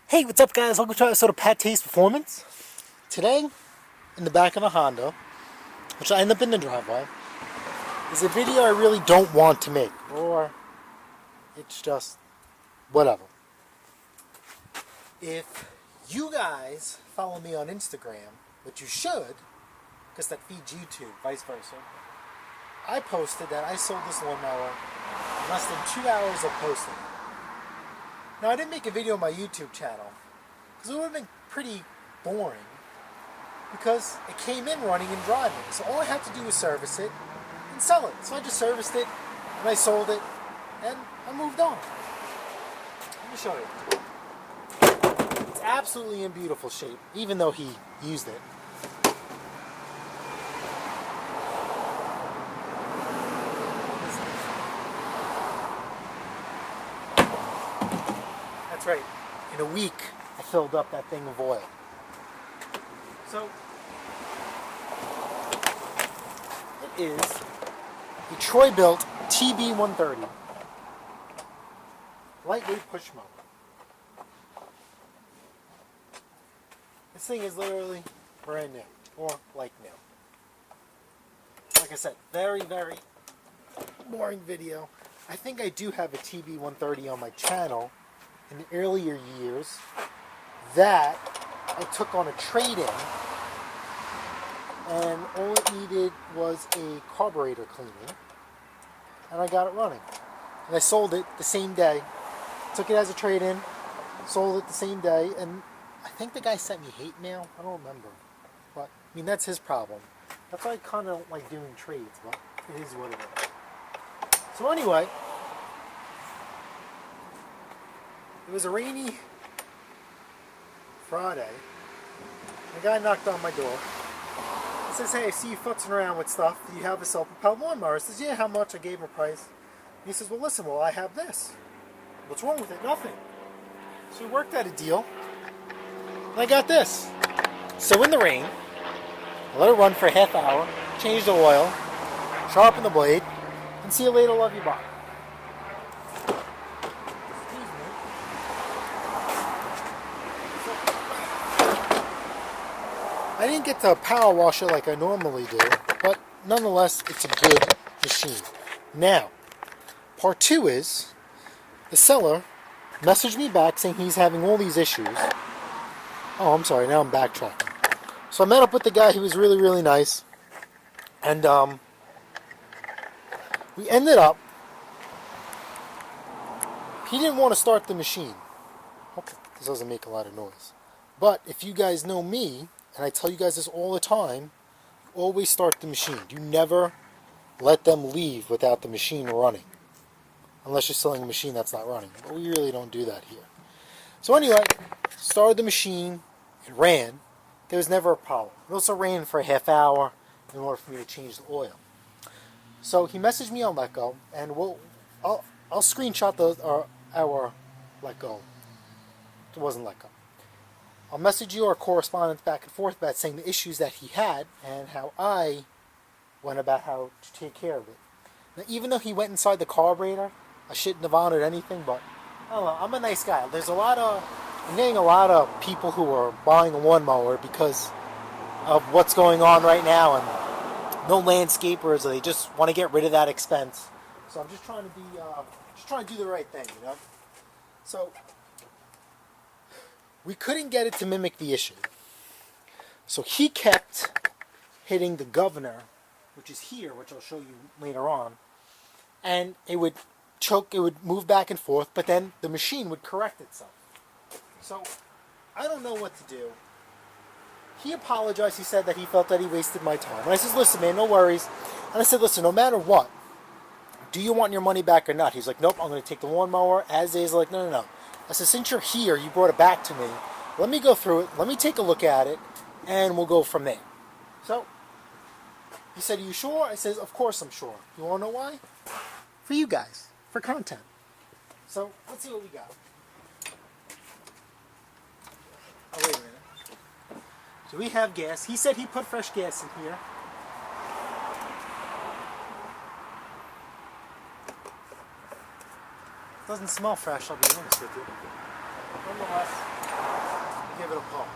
Hey, what's up guys? Welcome to another episode of PATTAY'S Performance. Today, in the back of a Honda, which I end up in the driveway, is a video I really don't want to make. Or, it's just, whatever. If you guys follow me on Instagram, which you should, because that feeds YouTube, vice versa, I posted that I sold this lawnmower in less than 2 hours of posting it. Now, I didn't make a video on my YouTube channel because it would have been pretty boring because it came in running and driving. So all I had to do was service it and sell it. So I just serviced it and I sold it and I moved on. Let me show you. It's absolutely in beautiful shape, even though he used it. That's right. In a week, I filled up that thing of oil. So, it is a Troy Bilt TB160 lightweight push mower. This thing is literally brand new, or like new. Like I said, very, very boring video. I think I do have a TB130 on my channel in the earlier years that I took on a trade-in, and all it needed was a carburetor cleaning, and I got it running. And I sold it the same day. Took it as a trade-in, sold it the same day, and I think the guy sent me hate mail. I don't remember. But, I mean, that's his problem. That's why I kind of don't like doing trades, but it is what it is. So anyway, it was a rainy Friday. The guy knocked on my door. He says, "Hey, I see you futzing around with stuff. Do you have a self-propelled lawnmower?" I says, "Yeah, how much?" I gave him a price. He says, "Well, listen, I have this." "What's wrong with it?" "Nothing." So we worked out a deal. And I got this. So in the rain, I let it run for a half hour, change the oil, sharpen the blade, and see you later, love you, bye. I didn't get to power wash it like I normally do, but nonetheless, it's a good machine. Now, part two is, the seller messaged me back saying he's having all these issues. Oh, I'm sorry, now I'm backtracking. So I met up with the guy. He was really, really nice. And we ended up, he didn't want to start the machine. Hope this doesn't make a lot of noise. But if you guys know me, and I tell you guys this all the time, always start the machine. You never let them leave without the machine running. Unless you're selling a machine that's not running. But we really don't do that here. So anyway, started the machine, it ran. There was never a problem. It also ran for a half hour in order for me to change the oil. So he messaged me on Let Go, and I'll screenshot our Let Go. It wasn't Let Go. I'll message you our correspondence back and forth about saying the issues that he had and how I went about how to take care of it. Now, even though he went inside the carburetor, I shouldn't have honored anything, but I don't know, I'm a nice guy. I'm getting a lot of people who are buying a lawnmower because of what's going on right now, and no landscapers, or they just want to get rid of that expense. So I'm just trying to do the right thing, you know? So we couldn't get it to mimic the issue. So he kept hitting the governor, which is here, which I'll show you later on, and it would choke, it would move back and forth, but then the machine would correct itself. So I don't know what to do. He apologized. He said that he felt that he wasted my time. And I said, "Listen, man, no worries." And I said, "Listen, no matter what, do you want your money back or not?" He's like, "Nope, I'm going to take the lawnmower as is." Like, no. I said, "Since you're here, you brought it back to me. Let me go through it. Let me take a look at it, and we'll go from there." So he said, "Are you sure?" I said, "Of course I'm sure." You want to know why? For you guys, for content. So let's see what we got. Oh, wait a minute. So we have gas. He said he put fresh gas in here. Doesn't smell fresh, I'll be honest with you. Nonetheless, give it a pull.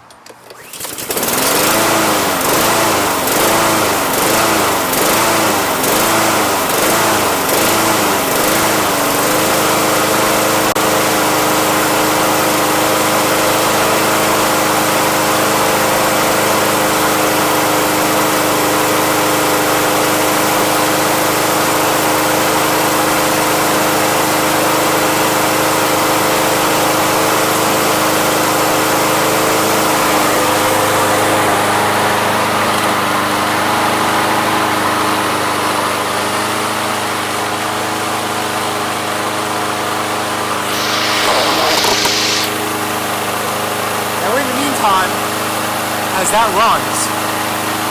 As that runs,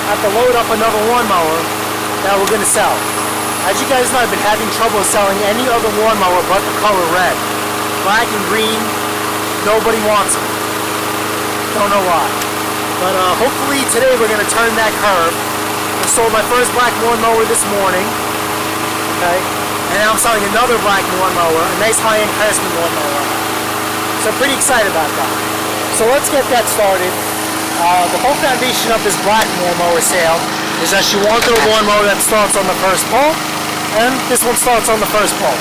I have to load up another lawnmower that we're going to sell. As you guys know, I've been having trouble selling any other lawnmower but the color red. Black and green, nobody wants them. Don't know why. But hopefully today we're going to turn that curve. I sold my first black lawnmower this morning. Okay? And now I'm selling another black lawnmower, a nice high-end Craftsman lawnmower. So I'm pretty excited about that. So let's get that started. The whole foundation of this black lawnmower sale is that she wanted a lawnmower that starts on the first pull, and this one starts on the first pull.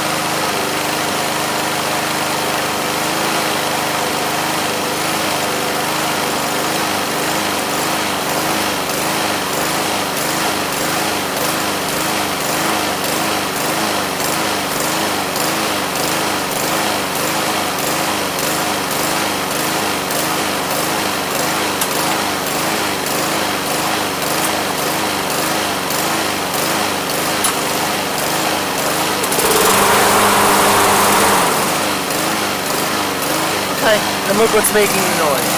And look what's making the noise.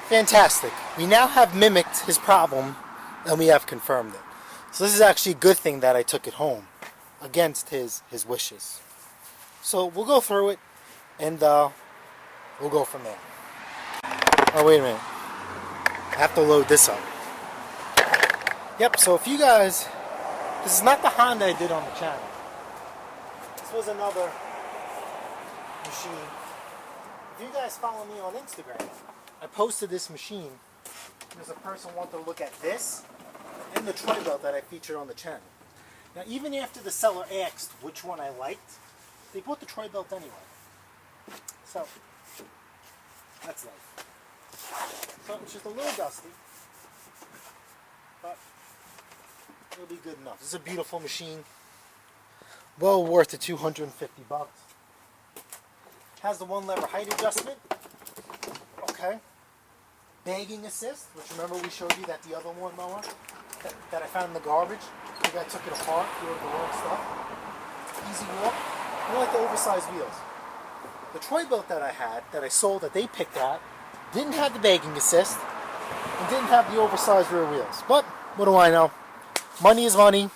Fantastic. We now have mimicked his problem and we have confirmed it. So this is actually a good thing that I took it home against his wishes. So we'll go through it and we'll go from there. Oh, wait a minute. I have to load this up. Yep, so if you guys, this is not the Honda I did on the channel. This was another machine. If you guys follow me on Instagram, I posted this machine because a person wanted to look at this and the Troy Bilt that I featured on the channel. Now, even after the seller asked which one I liked, they bought the Troy Bilt anyway. So, that's life. So, it's just a little dusty, but it'll be good enough. This is a beautiful machine. Well worth the $250. Has the one lever height adjustment. Okay. Bagging assist, which remember we showed you that the other lawnmower that I found in the garbage. The guy took it apart, threw out the wrong stuff. Easy walk. I like the oversized wheels. The Troy Bilt that I had, that I sold, that they picked at, didn't have the bagging assist and didn't have the oversized rear wheels. But what do I know? Money is money.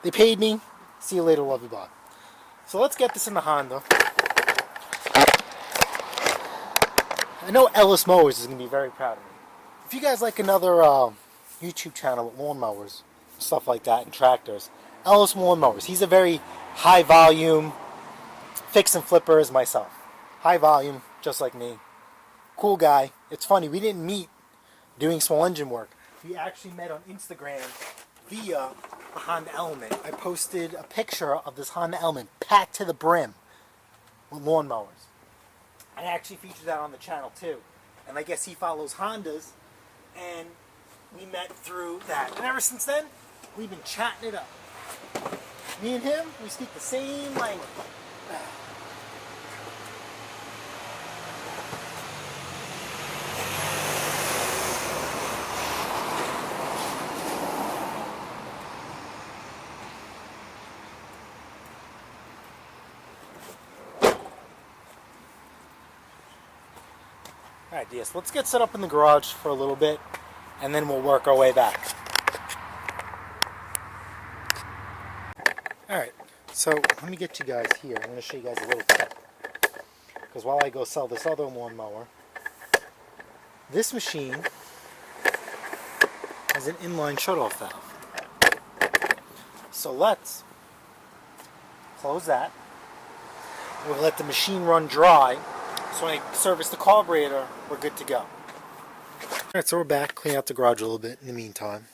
They paid me. See you later, love you, bye. So let's get this in the Honda. I know Ellis Mowers is going to be very proud of me. If you guys like another YouTube channel with lawnmowers, stuff like that, and tractors, Ellis Lawnmowers. He's a very high volume, fix and flipper as myself. High volume, just like me. Cool guy. It's funny, we didn't meet doing small engine work. We actually met on Instagram via a Honda Element. I posted a picture of this Honda Element packed to the brim with lawnmowers. I actually featured that on the channel too. And I guess he follows Hondas, and we met through that. And ever since then, we've been chatting it up. Me and him, we speak the same language. Alright, yes, let's get set up in the garage for a little bit, and then we'll work our way back. Alright, so let me get you guys here. I'm going to show you guys a little bit. Because while I go sell this other lawnmower, this machine has an inline shutoff valve. So let's close that. We'll let the machine run dry. So when I service the carburetor, we're good to go. Alright, so we're back. Clean out the garage a little bit in the meantime.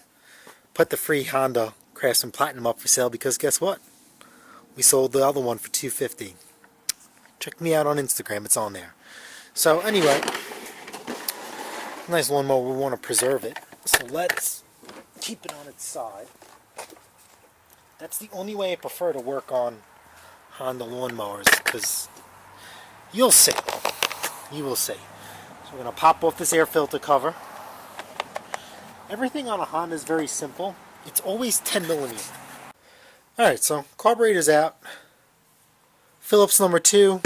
Put the free Honda Craftsman Platinum up for sale because guess what? We sold the other one for $250. Check me out on Instagram, it's on there. So anyway, nice lawnmower, we want to preserve it. So let's keep it on its side. That's the only way I prefer to work on Honda lawnmowers, because you'll see. You will see. So we're going to pop off this air filter cover. Everything on a Honda is very simple. It's always 10mm. Alright, so carburetor's out. Phillips number 2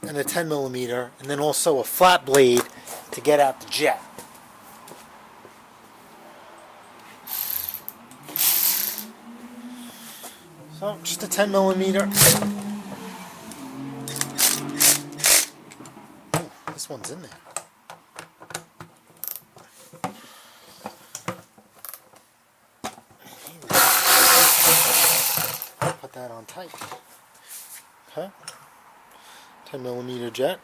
and a 10mm, and then also a flat blade to get out the jet. So just a 10mm. Ooh, this one's in there. Put that on tight. Okay. 10mm jet.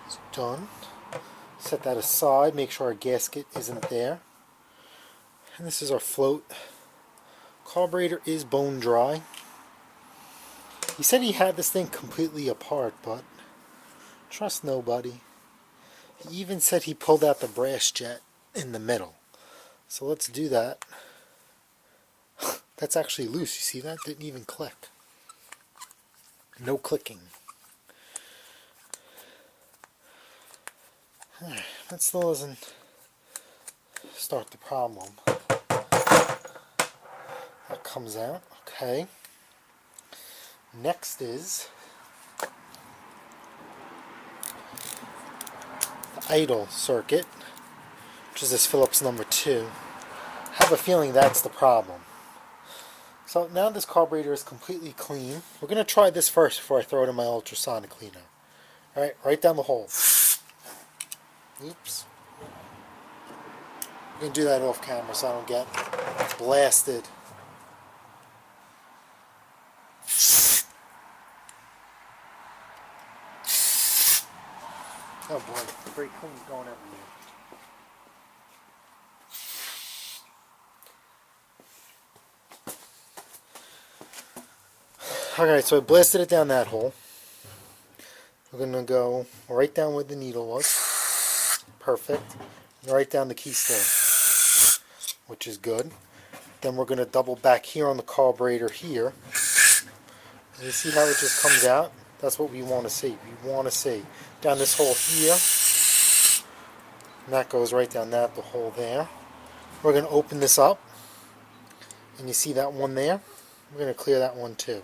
It's done. Set that aside. Make sure our gasket isn't there. And this is our float. Carburetor is bone dry. He said he had this thing completely apart, but trust nobody. He even said he pulled out the brass jet in the middle. So let's do that. That's actually loose. You see that? Didn't even click. No clicking. That still doesn't start the problem. That comes out. Okay. Next is the idle circuit, which is this Phillips number 2. I have a feeling that's the problem. So now this carburetor is completely clean. We're going to try this first before I throw it in my ultrasonic cleaner. Alright, right down the hole. Oops. I'm going to do that off camera so I don't get blasted. Oh boy, brake clean's going everywhere. Alright, so I blasted it down that hole. We're going to go right down where the needle was. Perfect. And right down the keystone, which is good. Then we're going to double back here on the carburetor here. And you see how it just comes out? That's what we want to see. We want to see. Down this hole here. And that goes right down that the hole there. We're going to open this up. And you see that one there? We're going to clear that one too.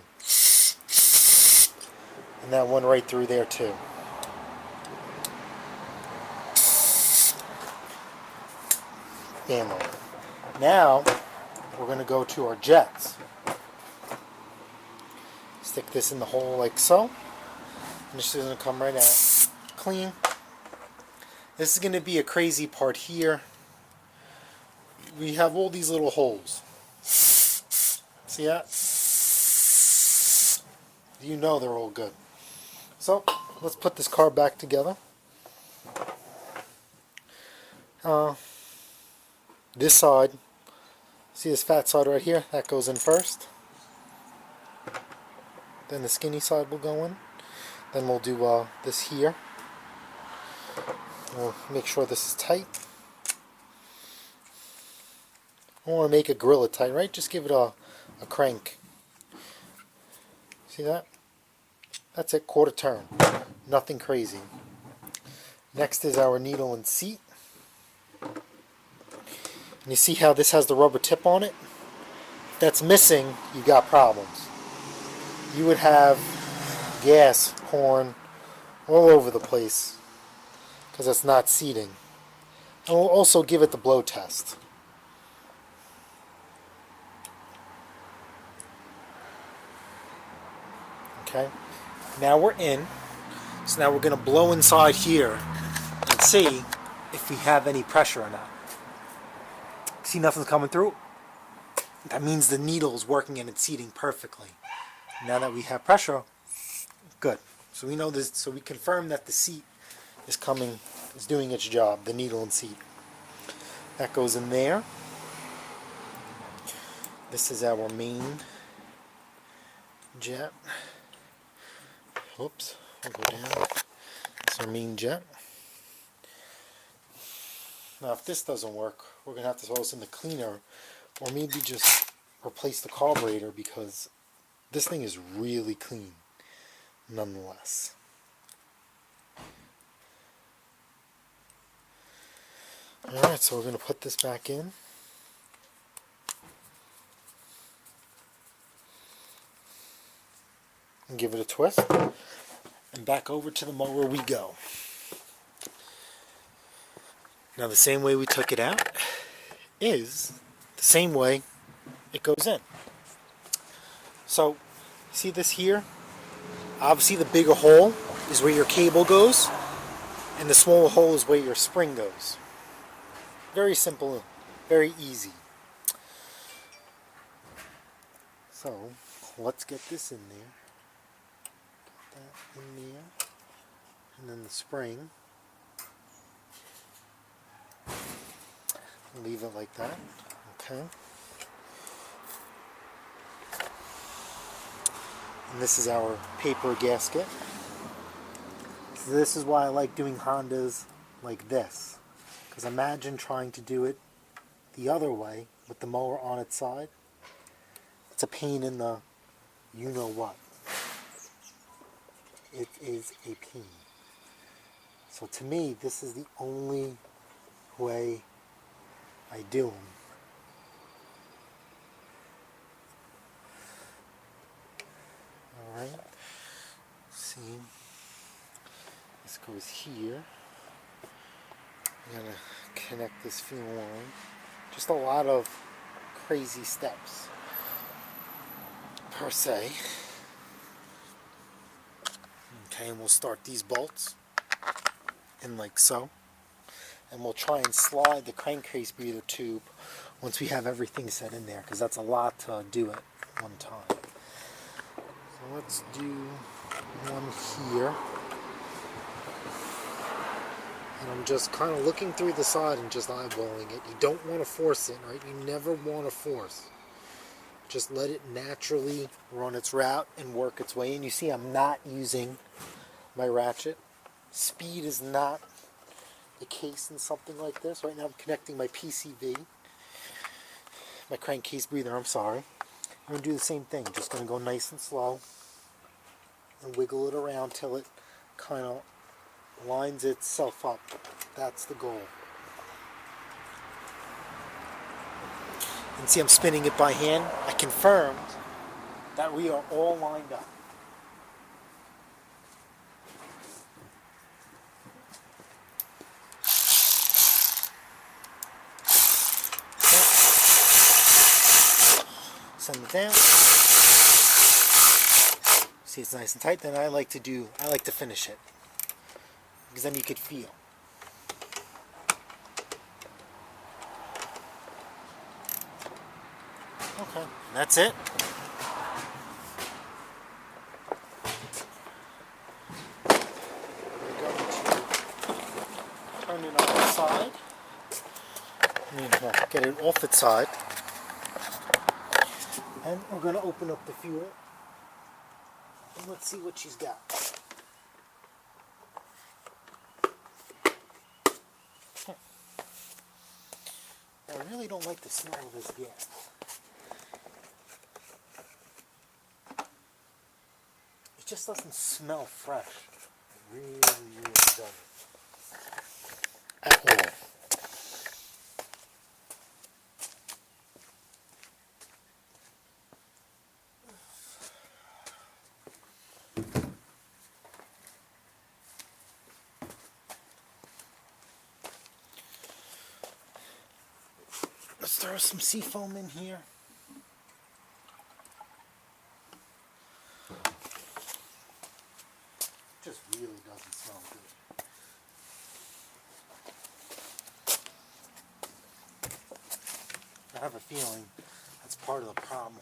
And that one right through there too. Ammo. Now we're going to go to our jets. Stick this in the hole like so. And this is going to come right out clean. This is going to be a crazy part here. We have all these little holes. See that? You know they're all good. So let's put this car back together. This side, see this fat side right here? That goes in first. Then the skinny side will go in. Then we'll do this here. We'll make sure this is tight. I want to make a gorilla tight, right? Just give it a crank. See that? That's it, quarter turn. Nothing crazy. Next is our needle and seat. And you see how this has the rubber tip on it? If that's missing, you got problems. You would have gas pouring all over the place. because it's not seating. And we'll also give it the blow test. Okay, now we're in. So now we're going to blow inside here and see if we have any pressure or not. See, nothing's coming through. That means the needle is working and it's seating perfectly. Now that we have pressure, good. So we know this, so we confirm that the seat is doing its job, the needle and seat. That goes in there. This is our main jet. Oops, I'll go down. It's our main jet. Now if this doesn't work, we're going to have to throw this in the cleaner, or maybe just replace the carburetor, because this thing is really clean nonetheless. Alright, so we're going to put this back in. And give it a twist. And back over to the mower we go. Now the same way we took it out is the same way it goes in. So, see this here? Obviously the bigger hole is where your cable goes, and the smaller hole is where your spring goes. Very simple, very easy. So, let's get this in there. Get that in there. And then the spring. Leave it like that. Okay. And this is our paper gasket. So this is why I like doing Hondas like this. Because imagine trying to do it the other way with the mower on its side. It's a pain in the you-know-what. It is a pain. So to me, this is the only way I do them. Alright, see, this goes here. I'm going to connect this fuel line. Just a lot of crazy steps, per se. Okay, and we'll start these bolts in like so. And we'll try and slide the crankcase breather tube once we have everything set in there, because that's a lot to do at one time. So let's do one here. And I'm just kind of looking through the side and just eyeballing it. You don't want to force it, right? You never want to force. Just let it naturally run its route and work its way in. You see, I'm not using my ratchet. Speed is not the case in something like this. Right now I'm connecting my PCV, my crankcase breather, I'm sorry. I'm going to do the same thing. Just going to go nice and slow and wiggle it around till it kind of lines itself up. That's the goal. And see, I'm spinning it by hand. I confirmed that we are all lined up. Send it down. See, it's nice and tight. Then I like to finish it, because then you could feel. Okay, and that's it. We're going to turn it on its side. Well, get it off its side. And we're going to open up the fuel. And let's see what she's got. I really don't like the smell of this gas. It just doesn't smell fresh. It really doesn't. At all. throw some seafoam in here. Just really doesn't smell good. I have a feeling that's part of the problem.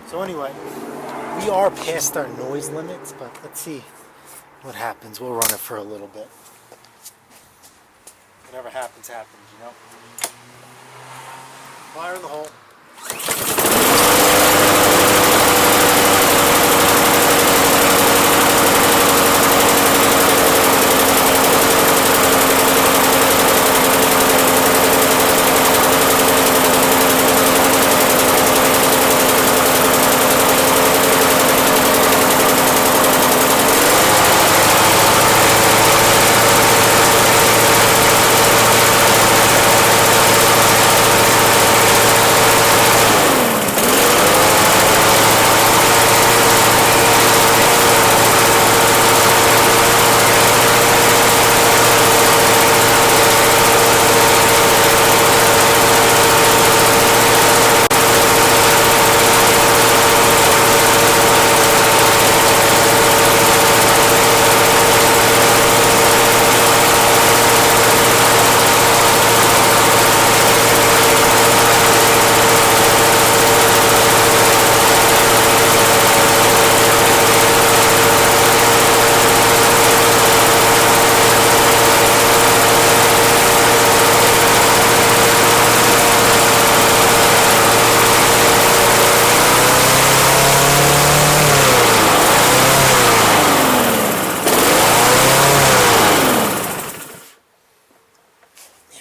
So anyway, we are past our noise limits, but let's see what happens. We'll run it for a little bit. Whatever happens, happens, you know? Fire in the hole.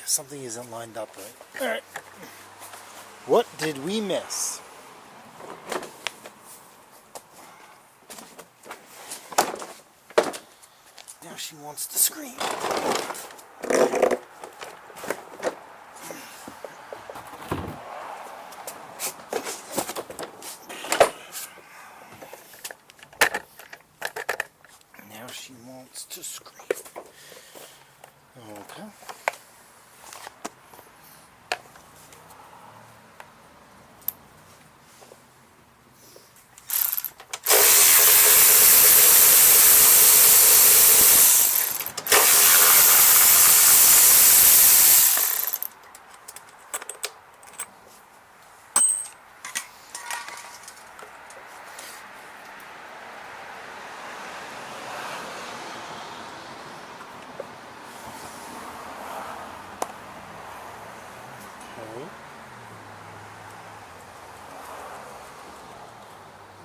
Something isn't lined up right. Alright. What did we miss? Now she wants to scream. Now she wants to scream. Okay.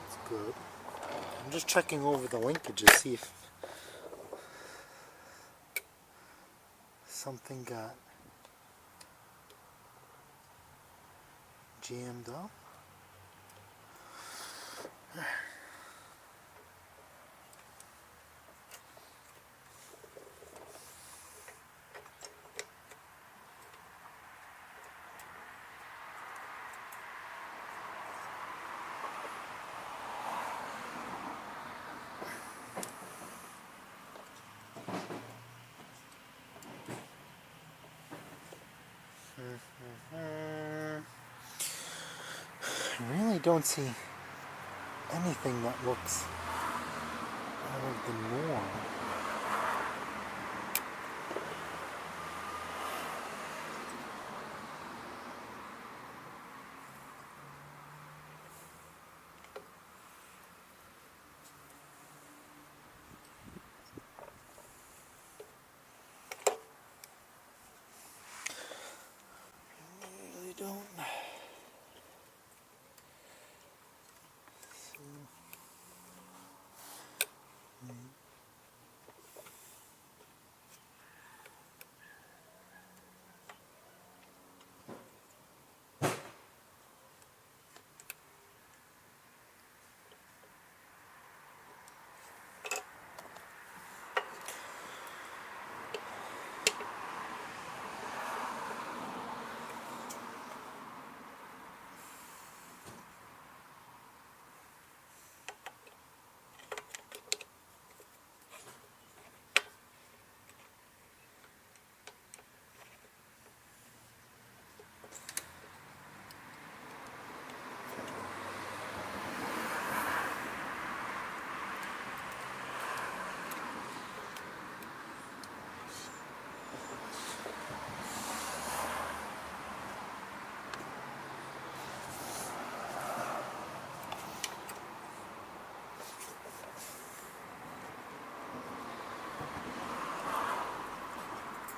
That's good. I'm just checking over the linkage to see if something got jammed up. I really don't see anything that looks out of the norm. I really don't.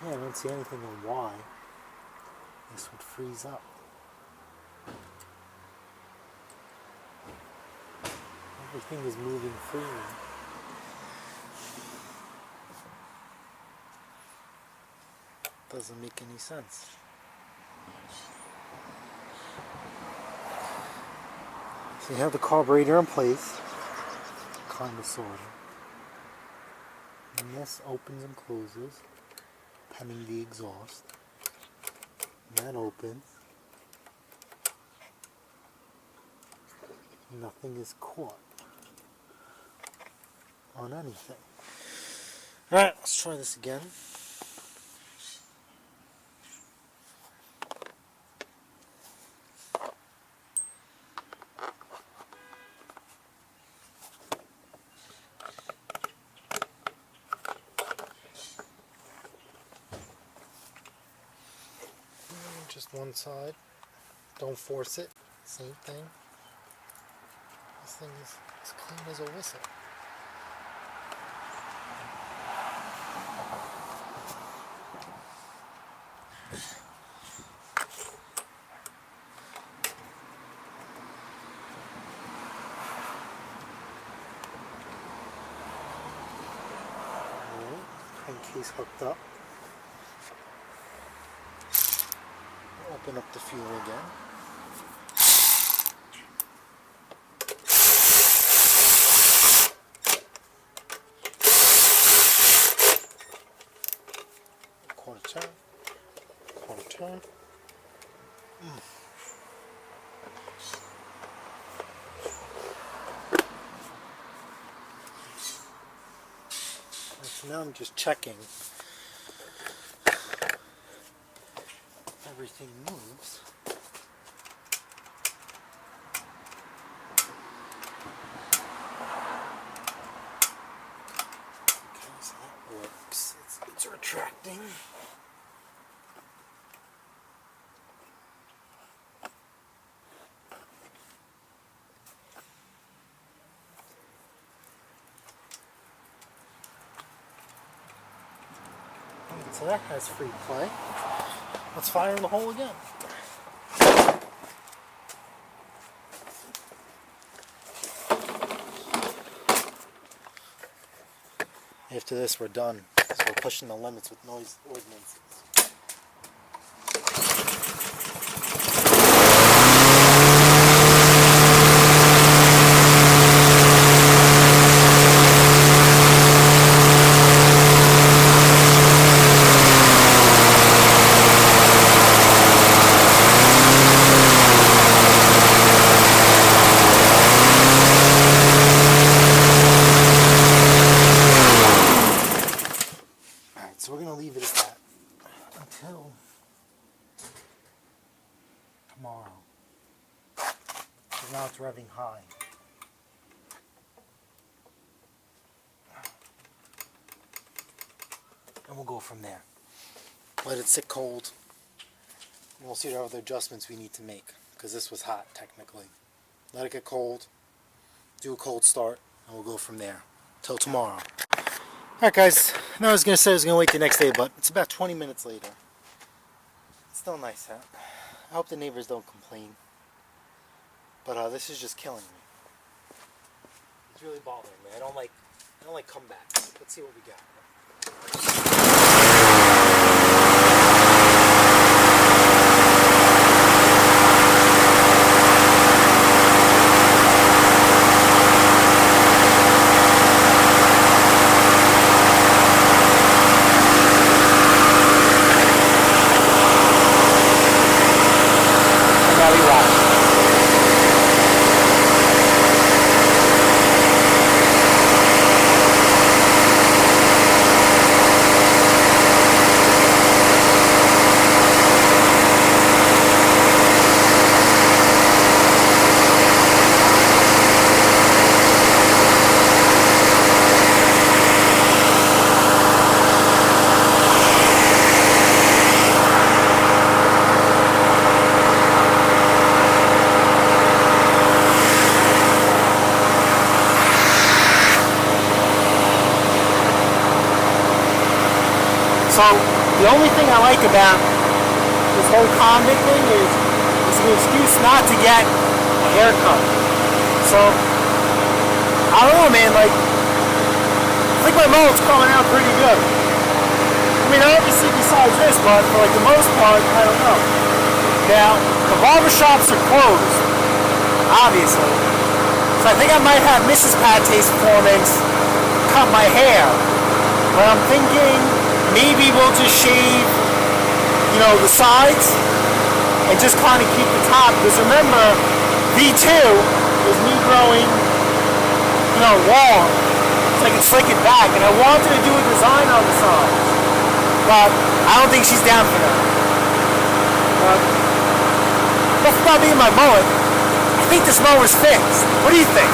Yeah, I don't see anything on why this would freeze up. Everything is moving freely. Doesn't make any sense. So you have the carburetor in place, kind of sort of. And this opens and closes, pending the exhaust. And that opens. Nothing is caught on anything. Alright, let's try this again. Just one side. Don't force it. Same thing. This thing is as clean as a whistle. Alright, crankcase hooked up. Open up the fuel again. Quarter turn. Quarter turn. So now I'm just checking. Everything moves. Okay, so that works. It's retracting. So that has free play. Let's fire in the hole again. After this, we're done. So we're pushing the limits with noise ordinances. So we're going to leave it at that until tomorrow. Because now it's revving high. And we'll go from there. Let it sit cold. And we'll see what other adjustments we need to make. Because this was hot, technically. Let it get cold. Do a cold start. And we'll go from there. Till tomorrow. Alright guys, now I was going to say I was going to wait the next day, but it's about 20 minutes later. It's still nice out. I hope the neighbors don't complain. But this is just killing me. It's really bothering me. I don't like comebacks. Let's see what we got. So The only thing I like about this whole convict thing is it's an excuse not to get a haircut. So, I don't know, man, like, I think my mullet's coming out pretty good. I mean, obviously besides this, but for like the most part, I don't know. Now, the barbershops are closed, obviously. So I think I might have Mrs. Pattay's Performance cut my hair. But I'm thinking maybe we'll just shave, you know, the sides and just kind of keep the top. Because remember, V2 is me growing, you know, long. So I can slick it back. And I wanted to do a design on the sides. But I don't think she's down for that. But that's about being my mullet. I think this mower's fixed. What do you think?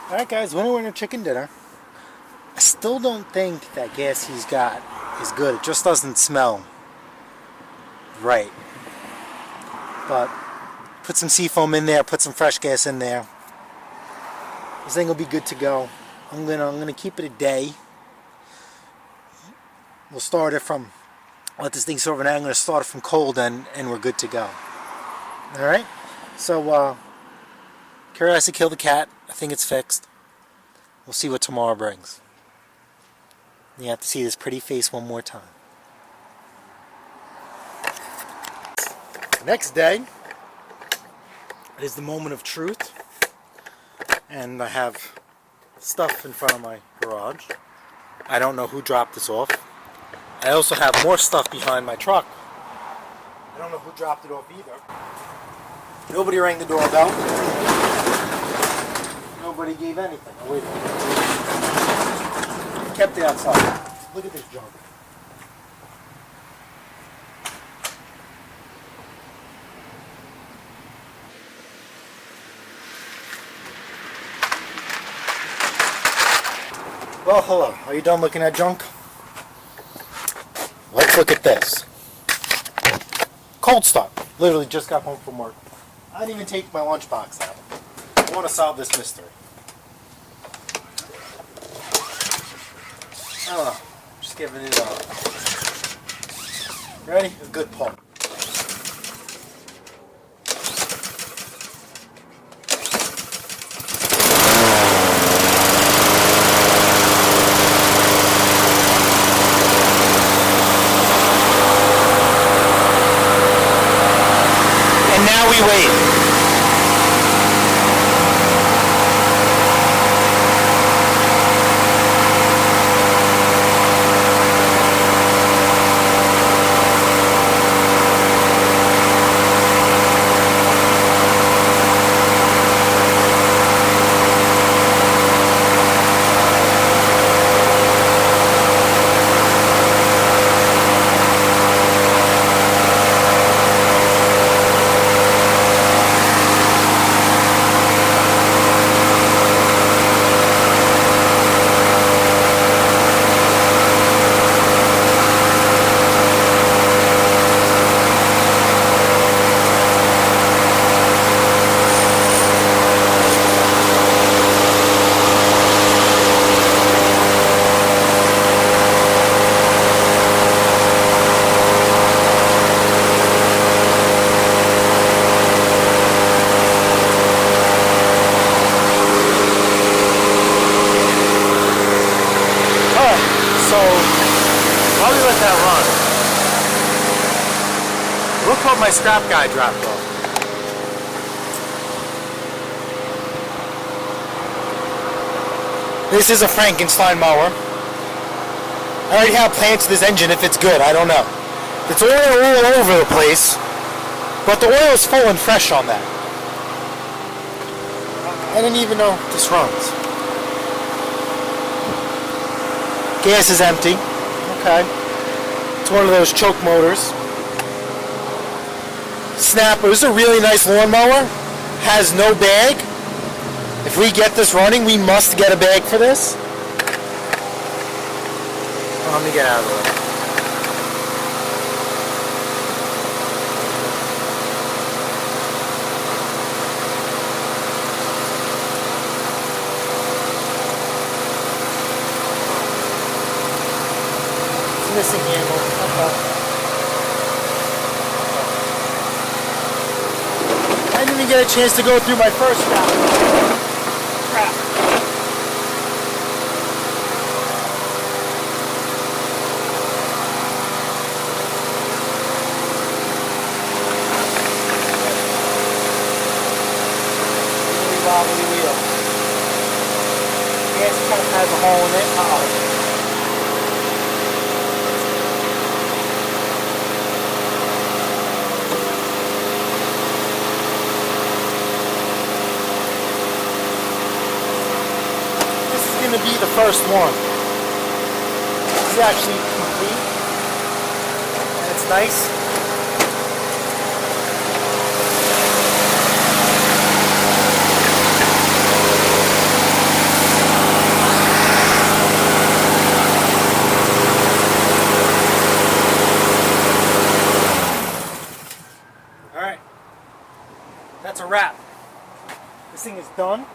Alright guys, winter chicken dinner. I still don't think that gas he's got is good. It just doesn't smell right. But put some seafoam in there, put some fresh gas in there. This thing will be good to go. I'm gonna keep it a day. We'll start it from, let this thing sit overnight. I'm gonna start it from cold and we're good to go. Alright? So curiosity killed the cat. I think it's fixed. We'll see what tomorrow brings. You have to see this pretty face one more time. The next day, it is the moment of truth. And I have stuff in front of my garage. I don't know who dropped this off. I also have more stuff behind my truck. I don't know who dropped it off either. Nobody rang the doorbell. Nobody gave anything. Oh, wait a minute. Kept it outside. Look at this junk. Well, hello. Are you done looking at junk? Let's look at this. Cold start. Literally just got home from work. I didn't even take my lunchbox out. I want to solve this mystery. I don't know. Just giving it a... Ready? A good pull. And now we wait. let that run. Look what my scrap guy dropped off. This is a Frankenstein mower. I already have plans to this engine if it's good, I don't know. It's oil all over the place, but the oil is full and fresh on that. I didn't even know this runs. Gas is empty. Okay. It's one of those choke motors. Snapper. This is a really nice lawnmower. Has no bag. If we get this running, we must get a bag for this. Let me get out of the way. It's missing handle. Okay. I didn't even get a chance to go through my first round. Crap. Wobbly wheel. Gas tank has a hole in it. Uh-oh. This is going to be the first one. This is actually complete. And it's nice. That's a wrap. This thing is done.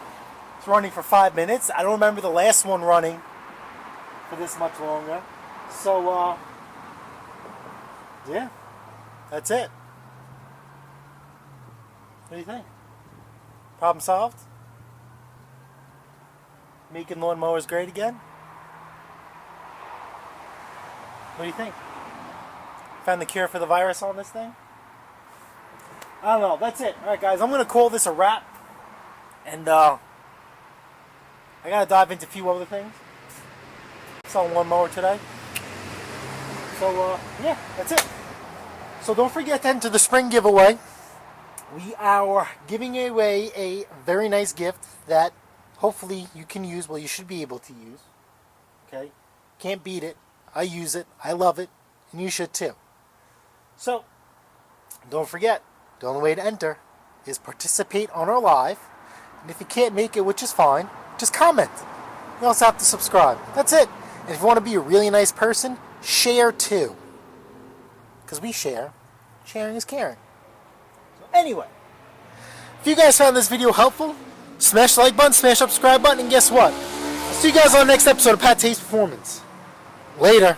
It's running for 5 minutes. I don't remember the last one running for this much longer. So, yeah, that's it. What do you think? Problem solved? Making lawnmowers great again? What do you think? Found the cure for the virus on this thing? I don't know. That's it. Alright guys, I'm going to call this a wrap. And I got to dive into a few other things. Selling one mower today. So yeah, that's it. So don't forget to enter the spring giveaway. We are giving away a very nice gift that hopefully you can use. Well, you should be able to use. Okay? Can't beat it. I use it. I love it. And you should too. So, don't forget. The only way to enter is participate on our live, and if you can't make it, which is fine, just comment. You also have to subscribe. That's it. And if you want to be a really nice person, share too. Because we share. Sharing is caring. So anyway, if you guys found this video helpful, smash the like button, smash the subscribe button, and guess what? I'll see you guys on the next episode of PATTAY'S Performance. Later.